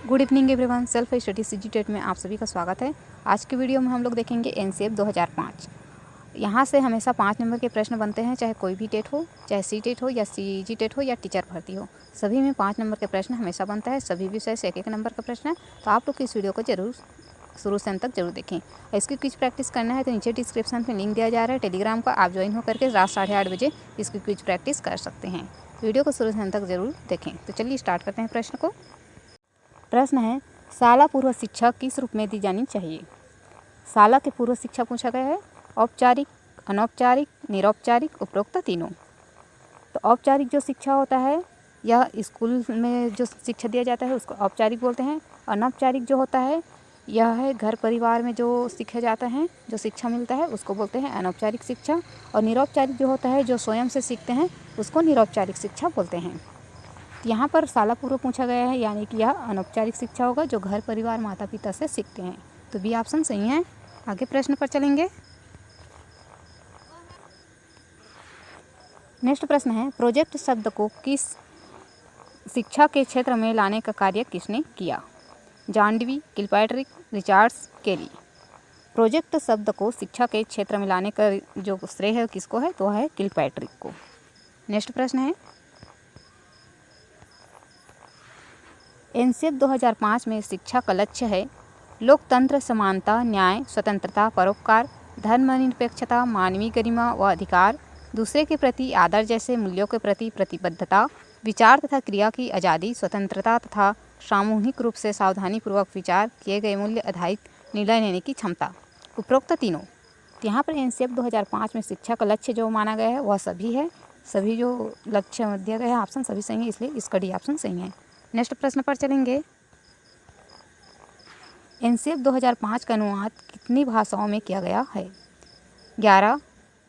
Good evening everyone. Self study CG TET में आप सभी का स्वागत है। आज की वीडियो में हम लोग देखेंगे एनसीएफ 2005। यहाँ से हमेशा 5 नंबर के प्रश्न बनते हैं, चाहे कोई भी टेट हो, चाहे सी टेट हो या सीजी टेट हो या टीचर भर्ती हो, सभी में 5 नंबर के प्रश्न हमेशा बनता है। सभी विषय से 1-1 नंबर का प्रश्न है, तो आप लोग इस वीडियो को जरूर शुरू से अंत तक जरूर देखें। इसकी क्विज प्रैक्टिस करना है तो नीचे डिस्क्रिप्शन में लिंक दिया जा रहा है टेलीग्राम का, आप ज्वाइन होकर के रात 8:30 बजे इसकी क्विज प्रैक्टिस कर सकते हैं। वीडियो को शुरू से अंत तक जरूर देखें। तो चलिए स्टार्ट करते हैं प्रश्न को। प्रश्न है, शाला पूर्व शिक्षा किस रूप में दी जानी चाहिए। शाला के पूर्व शिक्षा पूछा गया है, औपचारिक, अनौपचारिक, निरौपचारिक, उपरोक्त तीनों। तो औपचारिक जो शिक्षा होता है, यह स्कूल में जो शिक्षा दिया जाता है उसको औपचारिक बोलते हैं। अनौपचारिक जो होता है, यह है घर परिवार में जो सीखा जाता है, जो शिक्षा मिलता है उसको बोलते हैं अनौपचारिक शिक्षा। और निरौपचारिक जो होता है, जो स्वयं से सीखते हैं, उसको निरौपचारिक शिक्षा बोलते हैं। यहाँ पर शाला पूर्व पूछा गया है, यानी कि यह अनौपचारिक शिक्षा होगा जो घर परिवार माता पिता से सीखते हैं। तो बी ऑप्शन सही है। आगे प्रश्न पर चलेंगे। नेक्स्ट प्रश्न है, प्रोजेक्ट शब्द को किस शिक्षा के क्षेत्र में लाने का कार्य किसने किया। जॉन डीवी, किलपैट्रिक, रिचर्ड्स, केली। प्रोजेक्ट शब्द को शिक्षा के क्षेत्र में लाने का जो श्रेय है किसको है, तो है किलपैट्रिक को। नेक्स्ट प्रश्न है, एनसीएफ 2005 में शिक्षा का लक्ष्य है लोकतंत्र, समानता, न्याय, स्वतंत्रता, परोपकार, धर्मनिरपेक्षता, मानवीय गरिमा व अधिकार, दूसरे के प्रति आदर जैसे मूल्यों के प्रति प्रतिबद्धता, विचार तथा क्रिया की आज़ादी, स्वतंत्रता तथा सामूहिक रूप से सावधानीपूर्वक विचार किए गए मूल्य आधारित निर्णय लेने की क्षमता। उपरोक्त तीनों। तो यहाँ पर एनसीएफ 2005 में शिक्षा का लक्ष्य जो माना गया है वह सभी है। सभी जो लक्ष्य दिया गया है ऑप्शन सभी सही है, इसलिए इसका डी ऑप्शन सही है। नेक्स्ट प्रश्न पर चलेंगे। एनसीएफ 2005 का अनुवाद कितनी भाषाओं में किया गया है। 11,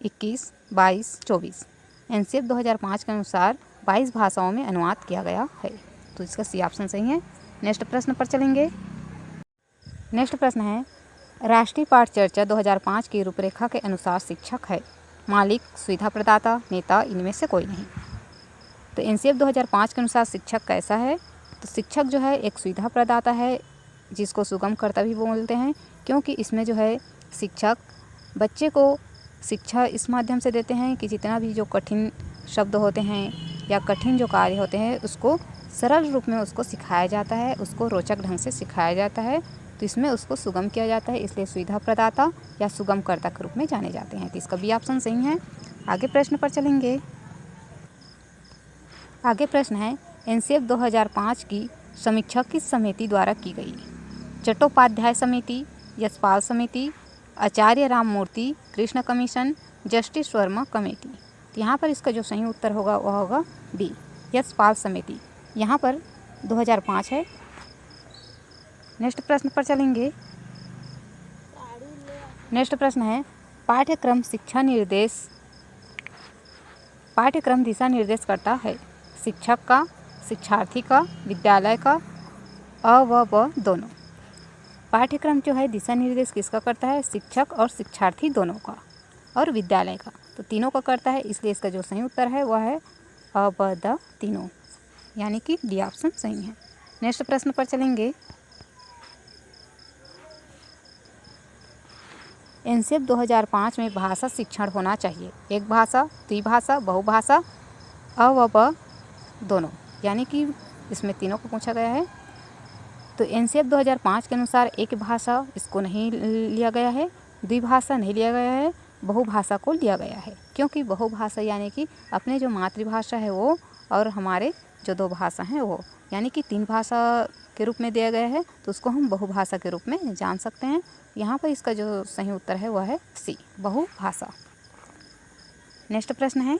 21, 22, 24। एनसीएफ 2005 के अनुसार 22 भाषाओं में अनुवाद किया गया है, तो इसका सी ऑप्शन सही है। नेक्स्ट प्रश्न पर चलेंगे। नेक्स्ट प्रश्न है, राष्ट्रीय पाठ चर्चा 2005 की रूपरेखा के अनुसार शिक्षक है मालिक, सुविधा प्रदाता, नेता, इनमें से कोई नहीं। तो एनसीएफ 2005 के अनुसार शिक्षक कैसा है, तो शिक्षक जो है एक सुविधा प्रदाता है, जिसको सुगमकर्ता भी बोलते हैं, क्योंकि इसमें जो है शिक्षक बच्चे को शिक्षा इस माध्यम से देते हैं कि जितना भी जो कठिन शब्द होते हैं या कठिन जो कार्य होते हैं उसको सरल रूप में उसको सिखाया जाता है, उसको रोचक ढंग से सिखाया जाता है, तो इसमें उसको सुगम किया जाता है, इसलिए सुविधा प्रदाता या सुगमकर्ता के रूप में जाने जाते हैं। तो इसका बी ऑप्शन सही है। आगे प्रश्न पर चलेंगे। आगे प्रश्न है, एनसीएफ 2005 की समीक्षा किस समिति द्वारा की गई। चट्टोपाध्याय समिति, यशपाल समिति, Acharya Ramamurthy, Krishna commission, justice Verma committee. तो यहाँ पर इसका जो सही उत्तर होगा वह होगा डी, यशपाल समिति। यहाँ पर 2005 है। नेक्स्ट प्रश्न पर चलेंगे। नेक्स्ट प्रश्न है, पाठ्यक्रम दिशा निर्देश करता है शिक्षक का, शिक्षार्थी का, विद्यालय का, अ व ब दोनों। पाठ्यक्रम जो है दिशा निर्देश किसका करता है, शिक्षक और शिक्षार्थी दोनों का, और विद्यालय का, तो तीनों का करता है, इसलिए इसका जो सही उत्तर है वह है अ ब द तीनों, यानी कि डी ऑप्शन सही है। नेक्स्ट प्रश्न पर चलेंगे। एनसीएफ 2005 में भाषा शिक्षण होना चाहिए एक भाषा, द्विभाषा, बहुभाषा, अ व ब दोनों, यानी कि इसमें तीनों को पूछा गया है। तो एनसीएफ 2005 के अनुसार एक भाषा इसको नहीं लिया गया है, द्विभाषा नहीं लिया गया है, बहुभाषा को लिया गया है, क्योंकि बहुभाषा यानी कि अपने जो मातृभाषा है वो और हमारे जो 2 भाषा हैं वो, यानी कि 3 भाषा के रूप में दिया गया है, तो उसको हम बहुभाषा के रूप में जान सकते हैं। यहाँ पर इसका जो सही उत्तर है वह है सी, बहुभाषा। नेक्स्ट प्रश्न है,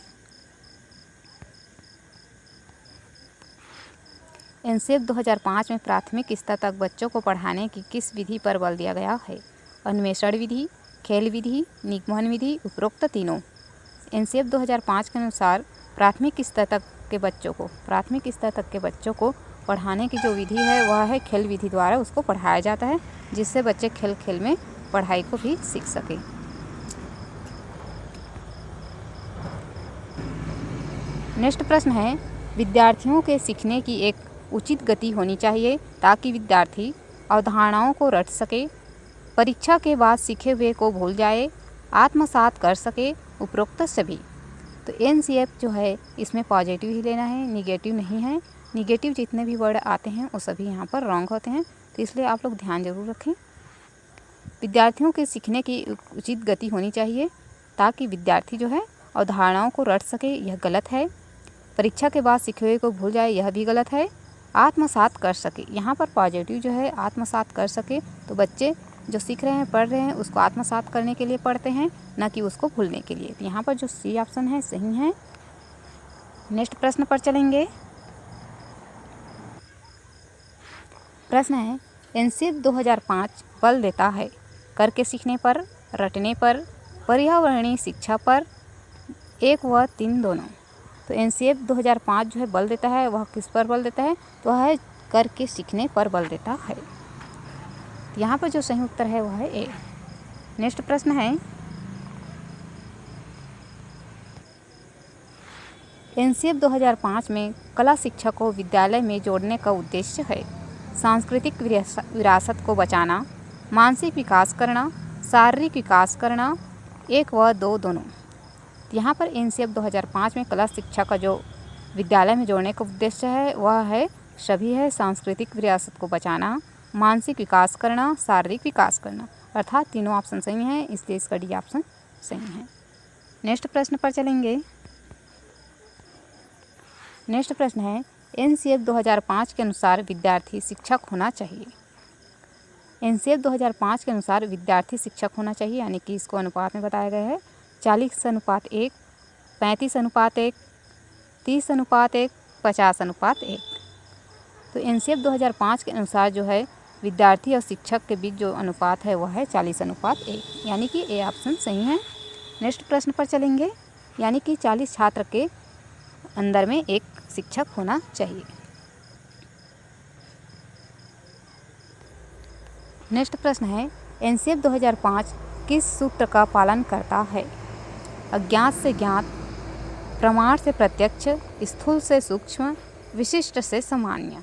एनसीएफ 2005 में प्राथमिक स्तर तक बच्चों को पढ़ाने की किस विधि पर बल दिया गया है। अन्वेषण विधि, खेल विधि, निगमन विधि, उपरोक्त तीनों। एनसीएफ 2005 के अनुसार प्राथमिक स्तर तक के बच्चों को पढ़ाने की जो विधि है वह है खेल विधि द्वारा उसको पढ़ाया जाता है, जिससे बच्चे खेल खेल में पढ़ाई को भी सीख सकें। नेक्स्ट प्रश्न है, विद्यार्थियों के सीखने की एक उचित गति होनी चाहिए ताकि विद्यार्थी अवधारणाओं को रट सके, परीक्षा के बाद सीखे हुए को भूल जाए, आत्मसात कर सके, उपरोक्त सभी। तो एनसीएफ जो है इसमें पॉजिटिव ही लेना है, निगेटिव नहीं है। निगेटिव जितने भी वर्ड आते हैं वो सभी यहाँ पर रॉन्ग होते हैं, तो इसलिए आप लोग ध्यान जरूर रखें। विद्यार्थियों के सीखने की उचित गति होनी चाहिए ताकि विद्यार्थी जो है अवधारणाओं को रट सके, यह गलत है। परीक्षा के बाद सीखे हुए को भूल जाए, यह भी गलत है। आत्मसात कर सके, यहाँ पर पॉजिटिव जो है आत्मसात कर सके, तो बच्चे जो सीख रहे हैं, पढ़ रहे हैं, उसको आत्मसात करने के लिए पढ़ते हैं, न कि उसको भूलने के लिए। तो यहाँ पर जो सी ऑप्शन है सही है। नेक्स्ट प्रश्न पर चलेंगे। प्रश्न है, एनसीएफ 2005 बल देता है करके सीखने पर, रटने पर, पर्यावरणीय शिक्षा पर, 1 व 3 दोनों। तो एनसीएफ 2005 जो है बल देता है, वह किस पर बल देता है? तो वह है करके सीखने पर बल देता है। यहाँ पर जो सही उत्तर है वह है ए। नेक्स्ट प्रश्न है, एनसीएफ 2005 में कला शिक्षा को विद्यालय में जोड़ने का उद्देश्य है सांस्कृतिक विरासत को बचाना, मानसिक विकास करना, शारीरिक विकास करना, 1 व 2 दोनों। यहाँ पर एनसीएफ 2005 में कला शिक्षा का जो विद्यालय में जोड़ने का उद्देश्य है वह है सभी है, सांस्कृतिक विरासत को बचाना, मानसिक विकास करना, शारीरिक विकास करना, अर्थात तीनों ऑप्शन सही हैं, इसलिए इसका डी ऑप्शन सही है। नेक्स्ट प्रश्न पर चलेंगे। नेक्स्ट प्रश्न है, एनसीएफ 2005 के अनुसार विद्यार्थी शिक्षक होना चाहिए। एनसीएफ 2005 के अनुसार विद्यार्थी शिक्षक होना चाहिए, यानी कि इसको अनुपात में बताया गया है 40:1, 35:1, 30:1, 50:1। तो एनसीएफ 2005 के अनुसार जो है विद्यार्थी और शिक्षक के बीच जो अनुपात है वह है 40:1, यानी कि ए ऑप्शन सही है। नेक्स्ट प्रश्न पर चलेंगे, यानी कि 40 छात्र के अंदर में एक शिक्षक होना चाहिए। नेक्स्ट प्रश्न है, एनसीएफ 2005 किस सूत्र का पालन करता है? अज्ञात से ज्ञात, प्रमाण से प्रत्यक्ष, स्थूल से सूक्ष्म, विशिष्ट से सामान्य।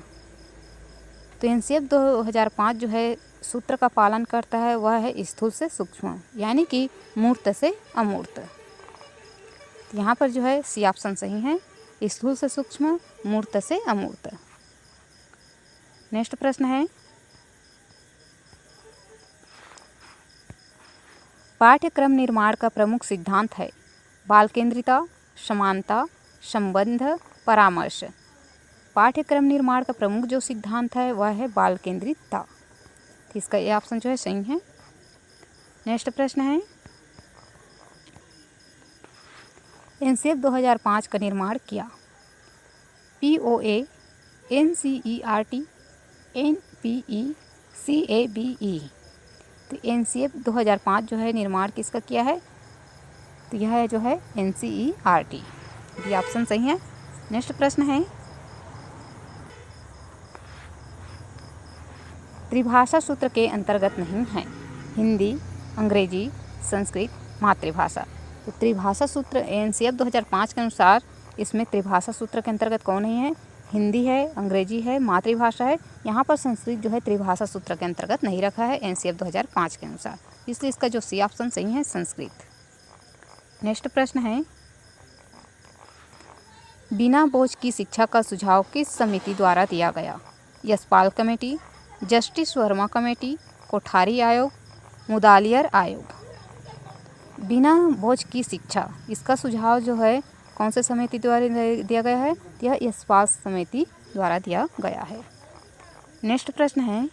तो एनसीएफ 2005 जो है सूत्र का पालन करता है वह है स्थूल से सूक्ष्म, यानी कि मूर्त से अमूर्त। यहाँ पर जो है सी ऑप्शन सही है, स्थूल से सूक्ष्म, मूर्त से अमूर्त। नेक्स्ट प्रश्न है, पाठ्यक्रम निर्माण का प्रमुख सिद्धांत है बाल केंद्रिता, समानता, संबंध, परामर्श। पाठ्यक्रम निर्माण का प्रमुख जो सिद्धांत है वह है बाल केंद्रितता। तो इसका ये ऑप्शन जो है सही है। नेक्स्ट प्रश्न है, एनसीएफ 2005 का निर्माण किया POA, NCERT, NPE, CABE। तो एनसीएफ 2005 जो है निर्माण किसका किया है? तो यह जो है NCERT, ये ऑप्शन सही है। नेक्स्ट प्रश्न है, त्रिभाषा सूत्र के अंतर्गत नहीं है हिंदी, अंग्रेजी, संस्कृत, मातृभाषा। तो त्रिभाषा सूत्र एनसीएफ 2005 के अनुसार इसमें त्रिभाषा सूत्र के अंतर्गत कौन नहीं है? हिंदी है, अंग्रेजी है, मातृभाषा है। यहाँ पर संस्कृत जो है त्रिभाषा सूत्र के अंतर्गत नहीं रखा है एनसीएफ 2005 के अनुसार, इसलिए इसका जो सी ऑप्शन सही है संस्कृत। नेक्स्ट प्रश्न है, बिना बोझ की शिक्षा का सुझाव किस समिति द्वारा दिया गया? Yashpal committee, justice Verma committee, Kothari आयोग, मुदालियर आयोग। बिना बोझ की शिक्षा, इसका सुझाव जो है कौन से समिति द्वारा दिया गया है? यह यशपाल समिति द्वारा दिया गया है। नेक्स्ट प्रश्न है,